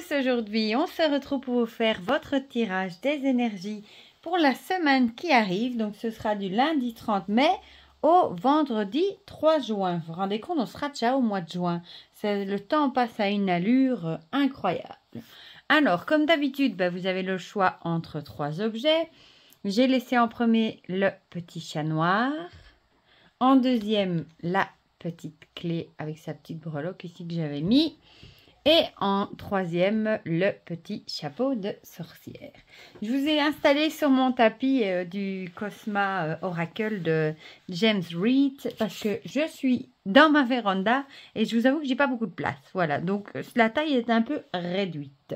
tous, aujourd'hui on se retrouve pour vous faire votre tirage des énergies pour la semaine qui arrive. Donc ce sera du lundi 30 mai au vendredi 3 juin. Vous vous rendez compte, on sera déjà au mois de juin. Le temps passe à une allure incroyable. Alors comme d'habitude, vous avez le choix entre 3 objets. J'ai laissé en premier le petit chat noir. En deuxième, la petite clé avec sa petite breloque ici que j'avais mis. Et en troisième, le petit chapeau de sorcière. Je vous ai installé sur mon tapis du Cosma Oracle de James Reed parce que je suis dans ma véranda et je vous avoue que j'ai pas beaucoup de place. Voilà, donc la taille est un peu réduite.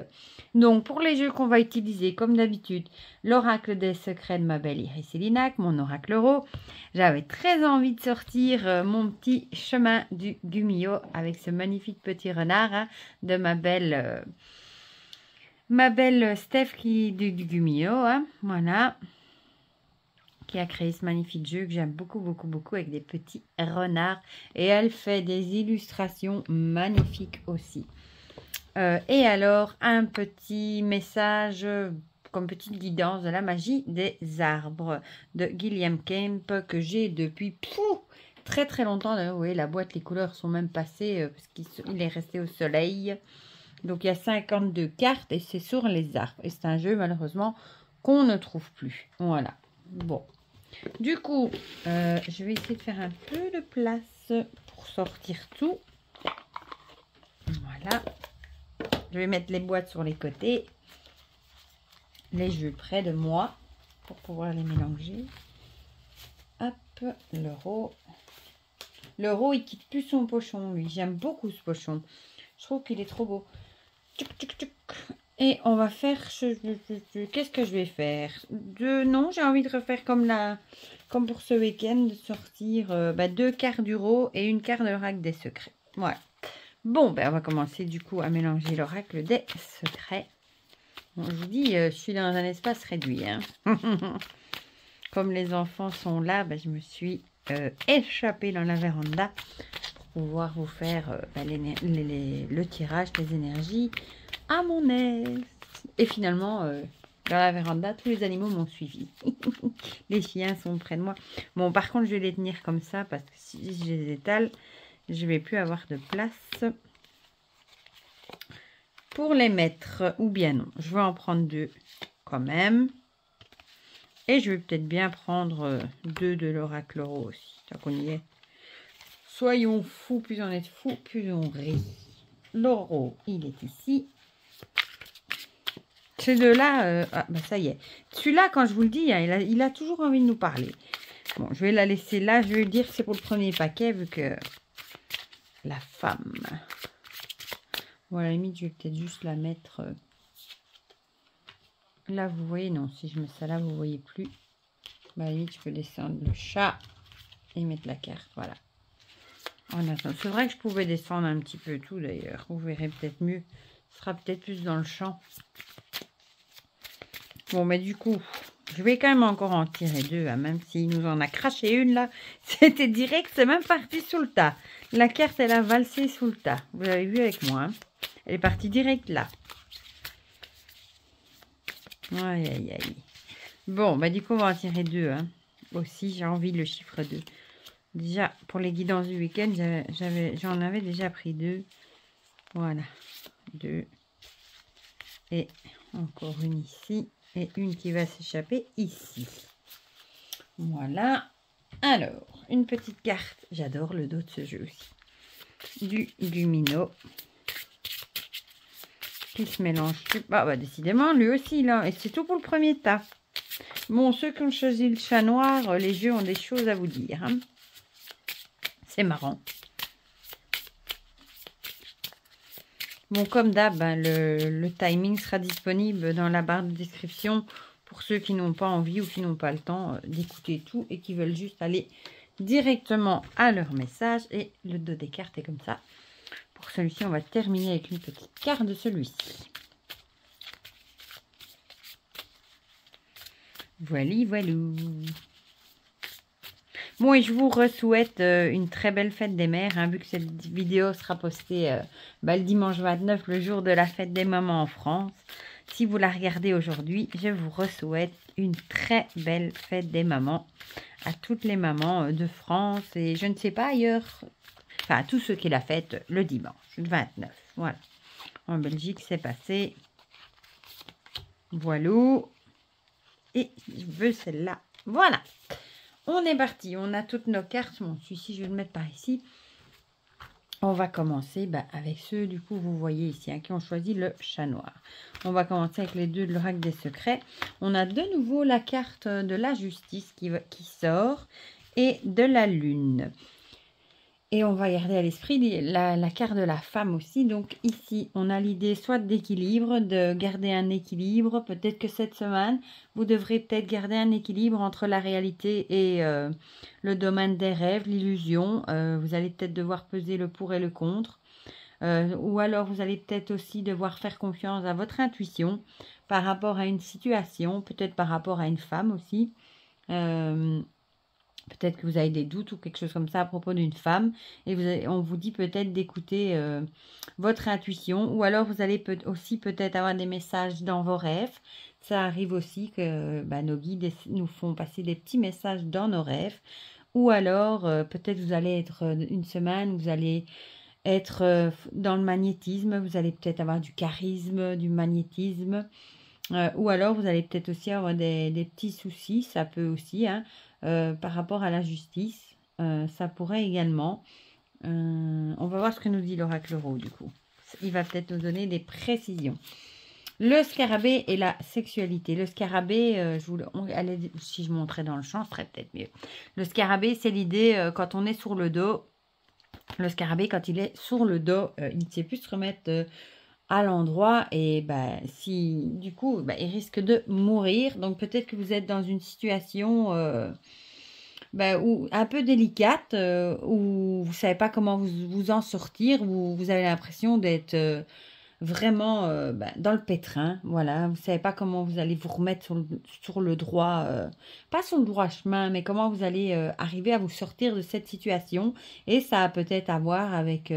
Donc pour les jeux qu'on va utiliser, comme d'habitude, l'oracle des secrets de ma belle Iris Elinac, mon oracle euro. J'avais très envie de sortir mon petit chemin du Gumio avec ce magnifique petit renard hein, de ma belle Steph du Gumio. Hein, voilà. Qui a créé ce magnifique jeu que j'aime beaucoup avec des petits renards. Et elle fait des illustrations magnifiques aussi. Et alors, un petit message comme petite guidance de la magie des arbres de Gilliam Kemp que j'ai depuis très longtemps. Vous voyez, la boîte, les couleurs sont même passées parce qu'il est resté au soleil. Donc, il y a 52 cartes et c'est sur les arbres. Et c'est un jeu, malheureusement, qu'on ne trouve plus. Voilà. Bon. Du coup, je vais essayer de faire un peu de place pour sortir tout. Voilà. Je vais mettre les boîtes sur les côtés. Les jeux près de moi pour pouvoir les mélanger. Hop, l'euro. L'euro, il quitte plus son pochon, lui. J'aime beaucoup ce pochon. Je trouve qu'il est trop beau. Tchouk, tchouk, tchouk. Et on va faire... Qu'est-ce que je vais faire? Non, j'ai envie de refaire comme pour ce week-end, de sortir 2 quarts d'euro et une carte de l'oracle des secrets. Voilà. Bon, on va commencer du coup à mélanger l'oracle des secrets. Bon, je vous dis, je suis dans un espace réduit. Hein. Comme les enfants sont là, je me suis échappée dans la véranda pour pouvoir vous faire le tirage des énergies à mon aise. Et finalement, dans la véranda, tous les animaux m'ont suivi. Les chiens sont près de moi. Bon, par contre, je vais les tenir comme ça parce que si je les étale, je vais plus avoir de place pour les mettre. Ou bien non, je vais en prendre 2 quand même. Et je vais peut-être bien prendre 2 de l'oracle euro aussi, tant qu'on y est. Soyons fous, plus on est fous, plus on rit. L'euro, il est ici. Ces deux-là, ça y est. Celui-là, quand je vous le dis, hein, il a toujours envie de nous parler. Bon, je vais la laisser là. Je vais lui dire que c'est pour le premier paquet, vu que la femme. Bon, à la limite, je vais peut-être juste la mettre... Là, vous voyez, non, si je mets ça là, vous voyez plus. À la limite, je peux descendre le chat et mettre la carte, voilà. C'est vrai que je pouvais descendre un petit peu tout, d'ailleurs. Vous verrez peut-être mieux. Ce sera peut-être plus dans le champ. Bon, mais du coup, je vais quand même encore en tirer 2, hein, même s'il nous en a craché une, là. C'était direct, c'est même parti sous le tas. La carte, elle a valsé sous le tas. Vous l'avez vu avec moi, hein. Elle est partie direct là. Aïe. Bon, du coup, on va en tirer 2. Hein. Aussi, j'ai envie le chiffre 2. Déjà, pour les guidances du week-end, j'en avais déjà pris 2. Voilà. 2. Et encore une ici. Et une qui va s'échapper ici. Voilà. Alors, une petite carte. J'adore le dos de ce jeu aussi. Du Gumino. Qui se mélange. Décidément, lui aussi, là. Et c'est tout pour le premier tas. Bon, ceux qui ont choisi le chat noir, les jeux ont des choses à vous dire. Hein. C'est marrant. Bon, comme d'hab, le timing sera disponible dans la barre de description pour ceux qui n'ont pas envie ou qui n'ont pas le temps d'écouter tout et qui veulent juste aller directement à leur message. Et le dos des cartes est comme ça. Pour celui-ci, on va terminer avec une petite carte de celui-ci. Voilou. Bon, et je vous souhaite une très belle fête des mères, hein, vu que cette vidéo sera postée le dimanche 29, le jour de la fête des mamans en France. Si vous la regardez aujourd'hui, je vous souhaite une très belle fête des mamans à toutes les mamans de France et je ne sais pas ailleurs, enfin à tous ceux qui la fêtent le dimanche, le 29. Voilà. En Belgique, c'est passé. Voilà. Et je veux celle-là. Voilà. On est parti. On a toutes nos cartes. Bon, celui-ci, je vais le mettre par ici. On va commencer avec ceux, du coup, vous voyez ici, hein, qui ont choisi le chat noir. On va commencer avec les deux de l'oracle des secrets. On a de nouveau la carte de la justice qui sort et de la lune. Et on va garder à l'esprit la carte de la femme aussi. Donc ici, on a l'idée soit d'équilibre, de garder un équilibre. Peut-être que cette semaine, vous devrez peut-être garder un équilibre entre la réalité et le domaine des rêves, l'illusion. Vous allez peut-être devoir peser le pour et le contre. Ou alors, vous allez peut-être aussi devoir faire confiance à votre intuition par rapport à une situation, peut-être par rapport à une femme aussi. Peut-être que vous avez des doutes ou quelque chose comme ça à propos d'une femme. Et on vous dit peut-être d'écouter votre intuition. Ou alors vous allez aussi peut-être avoir des messages dans vos rêves. Ça arrive aussi que nos guides nous font passer des petits messages dans nos rêves. Ou alors peut-être vous allez être une semaine, vous allez être dans le magnétisme. Vous allez peut-être avoir du charisme, du magnétisme. Ou alors vous allez peut-être aussi avoir des petits soucis. Ça peut aussi, hein. Par rapport à la justice, ça pourrait également. On va voir ce que nous dit l'oracle Rose du coup. Il va peut-être nous donner des précisions. Le scarabée et la sexualité. Le scarabée, si je montrais dans le champ, ce serait peut-être mieux. Le scarabée, c'est l'idée quand on est sur le dos. Le scarabée, quand il est sur le dos, il ne sait plus se remettre à l'endroit et si du coup il risque de mourir. Donc peut-être que vous êtes dans une situation où, un peu délicate où vous savez pas comment vous en sortir, où vous avez l'impression d'être vraiment dans le pétrin. Voilà, vous savez pas comment vous allez vous remettre sur le droit, pas sur le droit chemin, mais comment vous allez arriver à vous sortir de cette situation. Et ça a peut-être à voir avec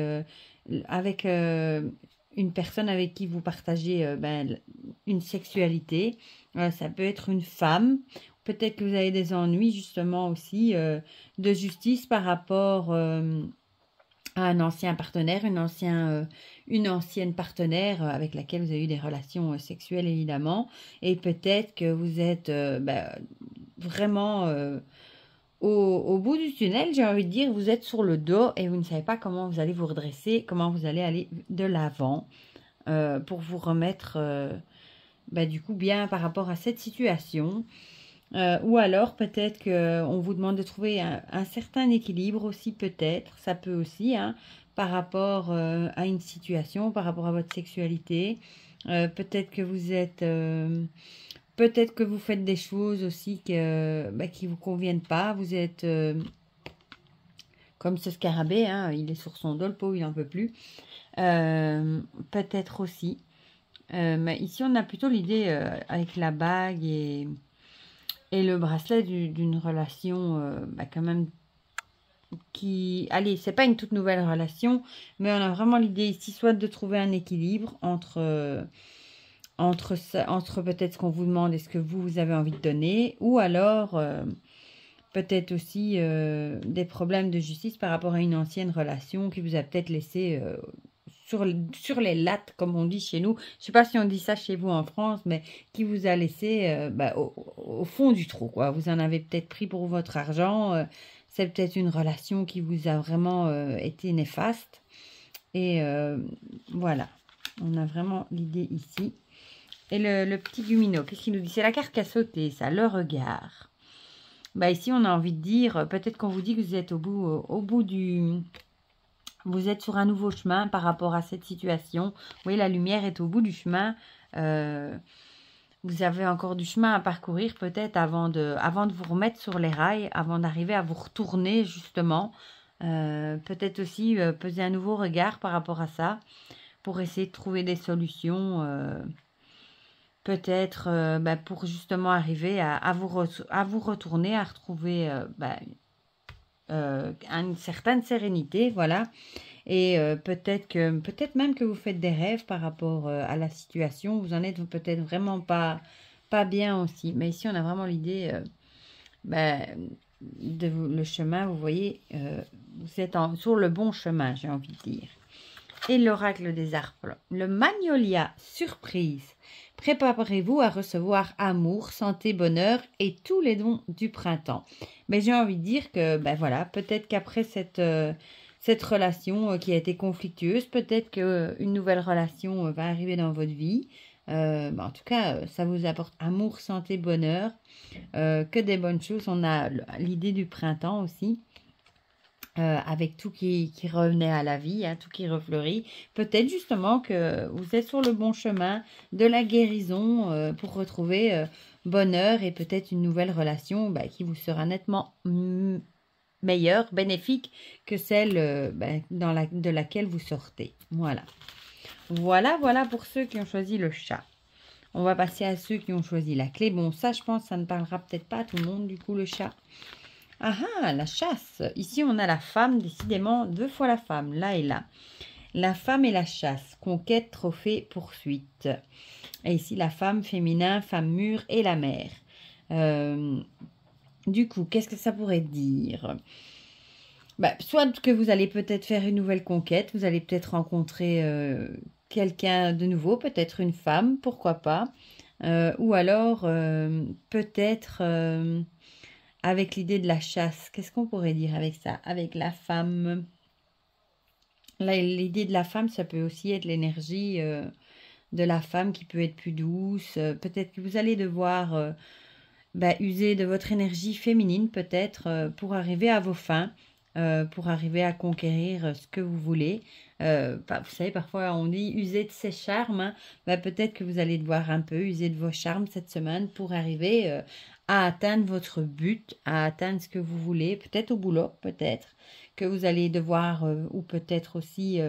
une personne avec qui vous partagez une sexualité. Ça peut être une femme. Peut-être que vous avez des ennuis justement aussi de justice par rapport à un ancien partenaire, une ancienne partenaire avec laquelle vous avez eu des relations sexuelles évidemment. Et peut-être que vous êtes vraiment au bout du tunnel, j'ai envie de dire, vous êtes sur le dos et vous ne savez pas comment vous allez vous redresser, comment vous allez aller de l'avant pour vous remettre du coup bien par rapport à cette situation. Ou alors peut-être qu'on vous demande de trouver un certain équilibre aussi peut-être, ça peut aussi, hein, par rapport à une situation, par rapport à votre sexualité. Peut-être que vous êtes... peut-être que vous faites des choses aussi qui vous conviennent pas. Vous êtes comme ce scarabée, hein, il est sur son dos, le pauvre, il n'en peut plus. Peut-être aussi. Mais ici, on a plutôt l'idée avec la bague et le bracelet d'une relation quand même qui... Allez, c'est pas une toute nouvelle relation, mais on a vraiment l'idée ici soit de trouver un équilibre entre peut-être ce qu'on vous demande et ce que vous avez envie de donner, ou alors peut-être aussi des problèmes de justice par rapport à une ancienne relation qui vous a peut-être laissé sur les lattes, comme on dit chez nous. Je ne sais pas si on dit ça chez vous en France, mais qui vous a laissé au fond du trou, quoi. Vous en avez peut-être pris pour votre argent. C'est peut-être une relation qui vous a vraiment été néfaste. Et voilà, on a vraiment l'idée ici. Et le petit lumino, qu'est-ce qu'il nous dit? C'est la carte qui a sauté, ça, le regard. Ici, on a envie de dire, peut-être qu'on vous dit que vous êtes au bout du... Vous êtes sur un nouveau chemin par rapport à cette situation. Vous voyez, la lumière est au bout du chemin. Vous avez encore du chemin à parcourir peut-être avant de vous remettre sur les rails, avant d'arriver à vous retourner justement. Peut-être aussi poser un nouveau regard par rapport à ça pour essayer de trouver des solutions. Peut-être pour justement arriver à vous retourner, à retrouver une certaine sérénité, voilà. Et peut-être même que vous faites des rêves par rapport à la situation. Vous en êtes peut-être vraiment pas bien aussi. Mais ici, on a vraiment l'idée le chemin. Vous voyez, vous êtes sur le bon chemin, j'ai envie de dire. Et l'oracle des arbres. Le magnolia surprise. Préparez-vous à recevoir amour, santé, bonheur et tous les dons du printemps. Mais j'ai envie de dire que, voilà, peut-être qu'après cette relation qui a été conflictueuse, peut-être qu'une nouvelle relation va arriver dans votre vie. En tout cas, ça vous apporte amour, santé, bonheur, que des bonnes choses. On a l'idée du printemps aussi. Avec tout qui revenait à la vie, tout qui refleurit. Peut-être justement que vous êtes sur le bon chemin de la guérison pour retrouver bonheur et peut-être une nouvelle relation qui vous sera nettement meilleure, bénéfique que celle de laquelle vous sortez. Voilà. Voilà pour ceux qui ont choisi le chat. On va passer à ceux qui ont choisi la clé. Bon, ça, je pense, ça ne parlera peut-être pas à tout le monde, du coup, le chat. Ah ah, la chasse. Ici, on a la femme, décidément, 2 fois la femme, là et là. La femme et la chasse, conquête, trophée, poursuite. Et ici, la femme féminin, femme mûre et la mère. Du coup, qu'est-ce que ça pourrait dire? Soit que vous allez peut-être faire une nouvelle conquête, vous allez peut-être rencontrer quelqu'un de nouveau, peut-être une femme, pourquoi pas. Ou alors, peut-être... avec l'idée de la chasse, qu'est-ce qu'on pourrait dire avec ça? Avec la femme. L'idée de la femme, ça peut aussi être l'énergie de la femme qui peut être plus douce. Peut-être que vous allez devoir user de votre énergie féminine, peut-être, pour arriver à vos fins, pour arriver à conquérir ce que vous voulez. Vous savez, parfois on dit user de ses charmes. Peut-être que vous allez devoir un peu user de vos charmes cette semaine pour arriver à atteindre votre but, à atteindre ce que vous voulez, peut-être au boulot, peut-être que vous allez devoir, ou peut-être aussi,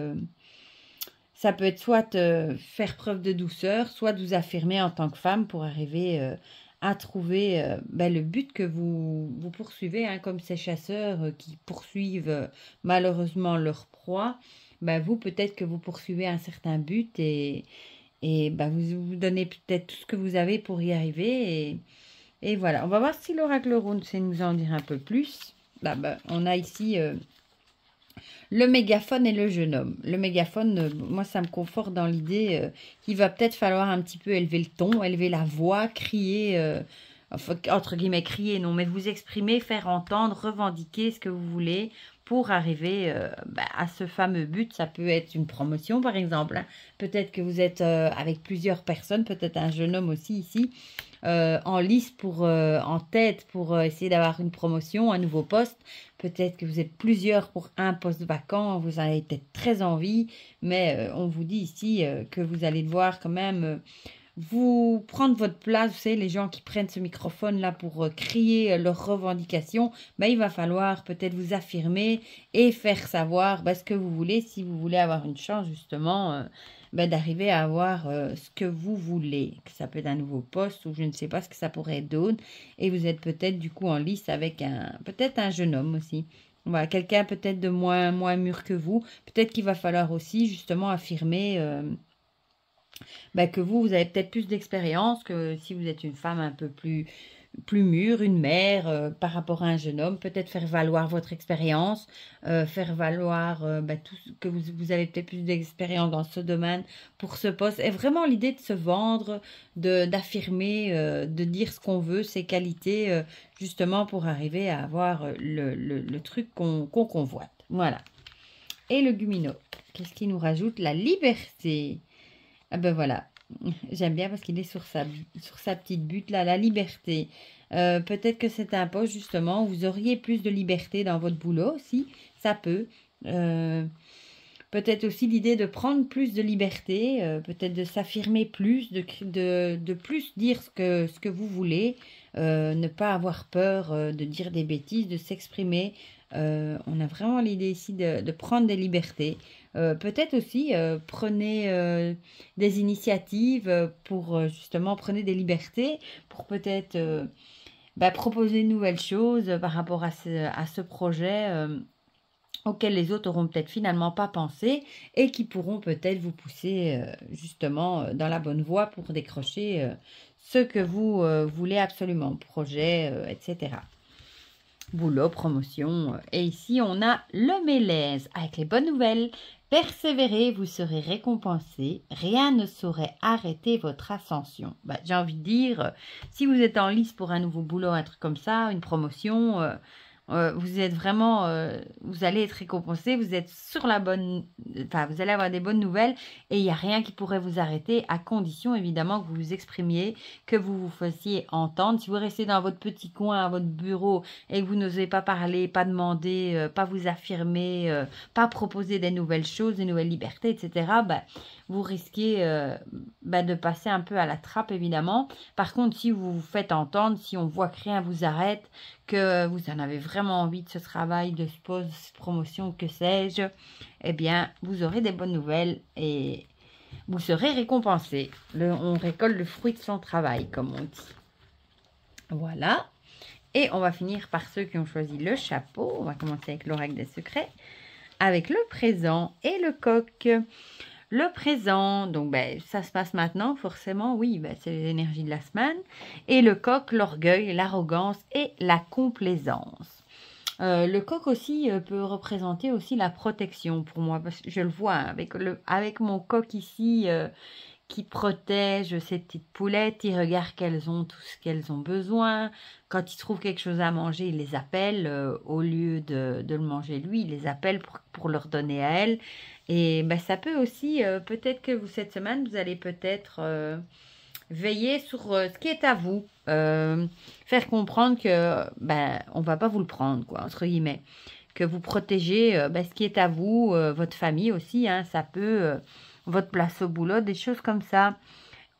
ça peut être soit faire preuve de douceur, soit vous affirmer en tant que femme pour arriver à trouver le but que vous poursuivez, comme ces chasseurs qui poursuivent malheureusement leur proie. Vous, peut-être que vous poursuivez un certain but et vous donnez peut-être tout ce que vous avez pour y arriver et voilà, on va voir si l'oracle Rune sait nous en dire un peu plus. On a ici le mégaphone et le jeune homme. Le mégaphone, moi, ça me conforte dans l'idée qu'il va peut-être falloir un petit peu élever le ton, élever la voix, crier, entre guillemets, crier, non, mais vous exprimer, faire entendre, revendiquer ce que vous voulez pour arriver à ce fameux but. Ça peut être une promotion, par exemple. Peut-être que vous êtes avec plusieurs personnes, peut-être un jeune homme aussi ici, en lice en tête pour essayer d'avoir une promotion, un nouveau poste. Peut-être que vous êtes plusieurs pour un poste vacant, vous en avez peut-être très envie, mais on vous dit ici que vous allez devoir quand même vous prendre votre place. Vous savez, les gens qui prennent ce microphone-là pour crier leurs revendications, il va falloir peut-être vous affirmer et faire savoir ce que vous voulez, si vous voulez avoir une chance justement d'arriver à avoir ce que vous voulez. Que ça peut être un nouveau poste ou je ne sais pas ce que ça pourrait être d'autre. Et vous êtes peut-être du coup en lice avec peut-être un jeune homme aussi. Voilà, quelqu'un peut-être de moins mûr que vous. Peut-être qu'il va falloir aussi justement affirmer que vous avez peut-être plus d'expérience que si vous êtes une femme un peu plus mûre, une mère par rapport à un jeune homme. Peut-être faire valoir votre expérience, faire valoir tout ce que vous avez peut-être plus d'expérience dans ce domaine pour ce poste. Et vraiment l'idée de se vendre, d'affirmer, de dire ce qu'on veut, ses qualités, justement pour arriver à avoir le truc qu'on convoite. Voilà. Et le gumino, qu'est-ce qu'il nous rajoute? La liberté. Voilà, j'aime bien parce qu'il est sur sa petite butte là, la liberté. Peut-être que c'est un poste justement où vous auriez plus de liberté dans votre boulot aussi, ça peut. Peut-être aussi l'idée de prendre plus de liberté, peut-être de s'affirmer plus, de plus dire ce que vous voulez, ne pas avoir peur de dire des bêtises, de s'exprimer. On a vraiment l'idée ici de prendre des libertés. Peut-être aussi prenez des initiatives pour justement prenez des libertés pour peut-être proposer de nouvelles choses par rapport à ce projet auxquels les autres auront peut-être finalement pas pensé et qui pourront peut-être vous pousser justement dans la bonne voie pour décrocher ce que vous voulez absolument, projet, etc. Boulot, promotion. Et ici, on a le Mélèze avec les bonnes nouvelles. Persévérez, vous serez récompensé. Rien ne saurait arrêter votre ascension. J'ai envie de dire, si vous êtes en lice pour un nouveau boulot, un truc comme ça, une promotion, vous êtes vraiment, vous allez être récompensé, vous êtes sur la bonne, enfin, vous allez avoir des bonnes nouvelles et il n'y a rien qui pourrait vous arrêter, à condition évidemment que vous vous exprimiez, que vous vous fassiez entendre. Si vous restez dans votre petit coin, à votre bureau et que vous n'osez pas parler, pas demander, pas vous affirmer, pas proposer des nouvelles choses, des nouvelles libertés, etc., vous risquez de passer un peu à la trappe évidemment. Par contre, si vous vous faites entendre, si on voit que rien vous arrête, que vous en avez vraiment envie de ce travail, de ce poste, de cette promotion, que sais-je, eh bien, vous aurez des bonnes nouvelles et vous serez récompensé. On récolte le fruit de son travail, comme on dit. Voilà. Et on va finir par ceux qui ont choisi le chapeau. On va commencer avec l'oracle des secrets, avec le présent et le coq. Le présent, donc ça se passe maintenant, forcément, oui, c'est l'énergie de la semaine. Et le coq, l'orgueil, l'arrogance et la complaisance. Le coq aussi peut représenter aussi la protection pour moi, parce que je le vois avec mon coq ici qui protège ces petites poulettes. Il regarde qu'elles ont tout ce qu'elles ont besoin. Quand il trouve quelque chose à manger, il les appelle. Au lieu de le manger lui, il les appelle pour leur donner à elles. Et ça peut aussi, peut-être que cette semaine, vous allez peut-être veiller sur ce qui est à vous. Faire comprendre que on va pas vous le prendre, quoi, entre guillemets. Que vous protégez ce qui est à vous, votre famille aussi, hein, ça peut, votre place au boulot, des choses comme ça.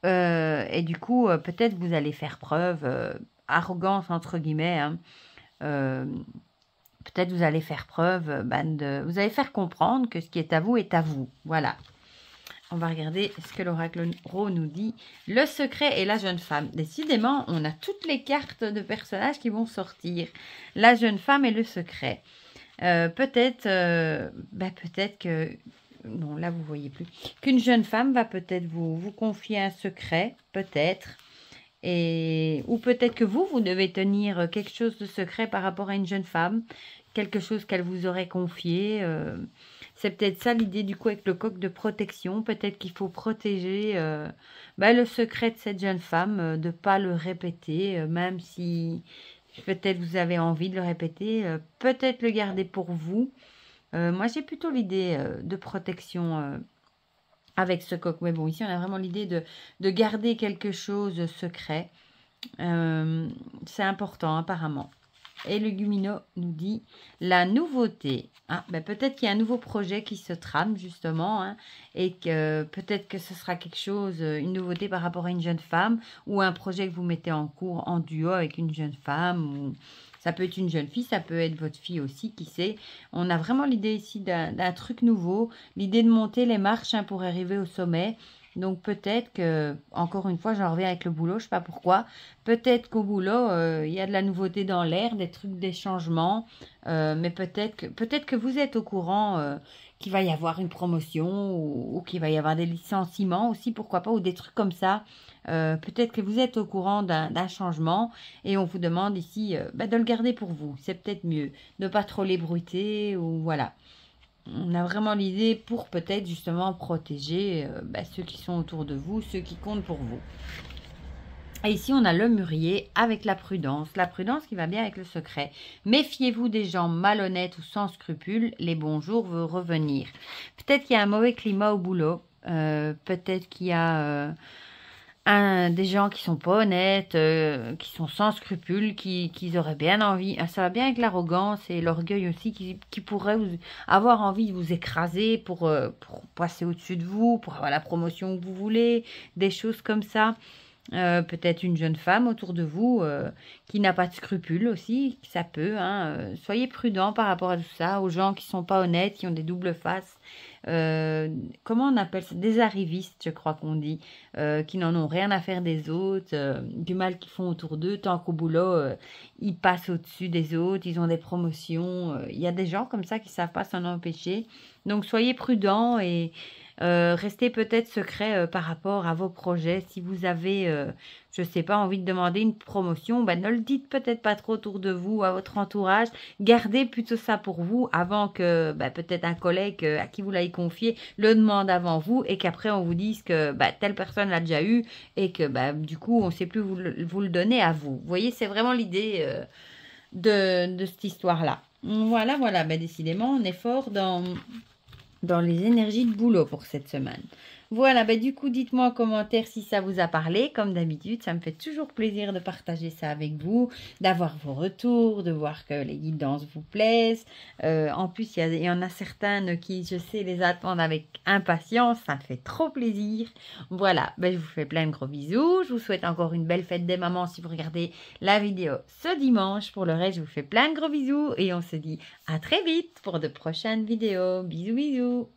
Et du coup, peut-être vous allez faire preuve, arrogance entre guillemets, hein, peut-être vous allez faire preuve, vous allez faire comprendre que ce qui est à vous, voilà. On va regarder ce que l'oracle Ro nous dit. Le secret et la jeune femme. Décidément, on a toutes les cartes de personnages qui vont sortir. La jeune femme et le secret. Peut-être que... Bon, là, vous voyez plus. Qu'une jeune femme va peut-être vous confier un secret, peut-être. Ou peut-être que vous devez tenir quelque chose de secret par rapport à une jeune femme. Quelque chose qu'elle vous aurait confié. C'est peut-être ça l'idée du coup avec le coq de protection. Peut-être qu'il faut protéger le secret de cette jeune femme, de ne pas le répéter, même si peut-être vous avez envie de le répéter. Peut-être le garder pour vous. Moi, j'ai plutôt l'idée de protection avec ce coq. Mais bon, ici, on a vraiment l'idée de garder quelque chose secret. C'est important, apparemment. Et le Gumino nous dit la nouveauté. Peut-être qu'il y a un nouveau projet qui se trame, justement, hein, et que peut-être que ce sera quelque chose, une nouveauté par rapport à une jeune femme, ou un projet que vous mettez en cours en duo avec une jeune femme, ou... Ça peut être une jeune fille, ça peut être votre fille aussi, qui sait. On a vraiment l'idée ici d'un truc nouveau, l'idée de monter les marches pour arriver au sommet. Donc peut-être que, encore une fois, j'en reviens avec le boulot, je ne sais pas pourquoi. Peut-être qu'au boulot, il y a de la nouveauté dans l'air, des trucs, des changements. Mais peut-être que vous êtes au courant qu'il va y avoir une promotion ou qu'il va y avoir des licenciements aussi, pourquoi pas, ou des trucs comme ça. Peut-être que vous êtes au courant d'un changement et on vous demande ici de le garder pour vous. C'est peut-être mieux de ne pas trop l'ébruiter ou voilà. On a vraiment l'idée pour peut-être justement protéger ceux qui sont autour de vous, ceux qui comptent pour vous. Et ici, on a le mûrier avec la prudence. La prudence qui va bien avec le secret. Méfiez-vous des gens malhonnêtes ou sans scrupules. Les bons jours vont revenir. Peut-être qu'il y a un mauvais climat au boulot. Peut-être qu'il y a... des gens qui sont pas honnêtes, qui sont sans scrupules, qui auraient bien envie, ça va bien avec l'arrogance et l'orgueil aussi, qui pourraient avoir envie de vous écraser pour passer au-dessus de vous, pour avoir la promotion que vous voulez, des choses comme ça. Peut-être une jeune femme autour de vous qui n'a pas de scrupules aussi, ça peut. Soyez prudents par rapport à tout ça, aux gens qui sont pas honnêtes, qui ont des doubles faces. comment on appelle ça? Des arrivistes, je crois qu'on dit, qui n'en ont rien à faire des autres, du mal qu'ils font autour d'eux, tant qu'au boulot, ils passent au-dessus des autres, ils ont des promotions. Il y a des gens comme ça qui ne savent pas s'en empêcher. Donc, soyez prudents et restez peut-être secret par rapport à vos projets. Si vous avez, je ne sais pas, envie de demander une promotion, ben, ne le dites peut-être pas trop autour de vous, à votre entourage. Gardez plutôt ça pour vous avant que ben, peut-être un collègue à qui vous l'avez confié le demande avant vous et qu'après on vous dise que ben, telle personne l'a déjà eu et que ben, du coup on ne sait plus vous le donner à vous. Vous voyez, c'est vraiment l'idée de cette histoire-là. Voilà, voilà, ben, décidément on est fort dans les énergies de boulot pour cette semaine. Voilà, bah du coup, dites-moi en commentaire si ça vous a parlé. Comme d'habitude, ça me fait toujours plaisir de partager ça avec vous, d'avoir vos retours, de voir que les guidances vous plaisent. En plus, il y en a certaines qui, je sais, les attendent avec impatience. Ça me fait trop plaisir. Voilà, bah, je vous fais plein de gros bisous. Je vous souhaite encore une belle fête des mamans si vous regardez la vidéo ce dimanche. Pour le reste, je vous fais plein de gros bisous et on se dit à très vite pour de prochaines vidéos. Bisous, bisous.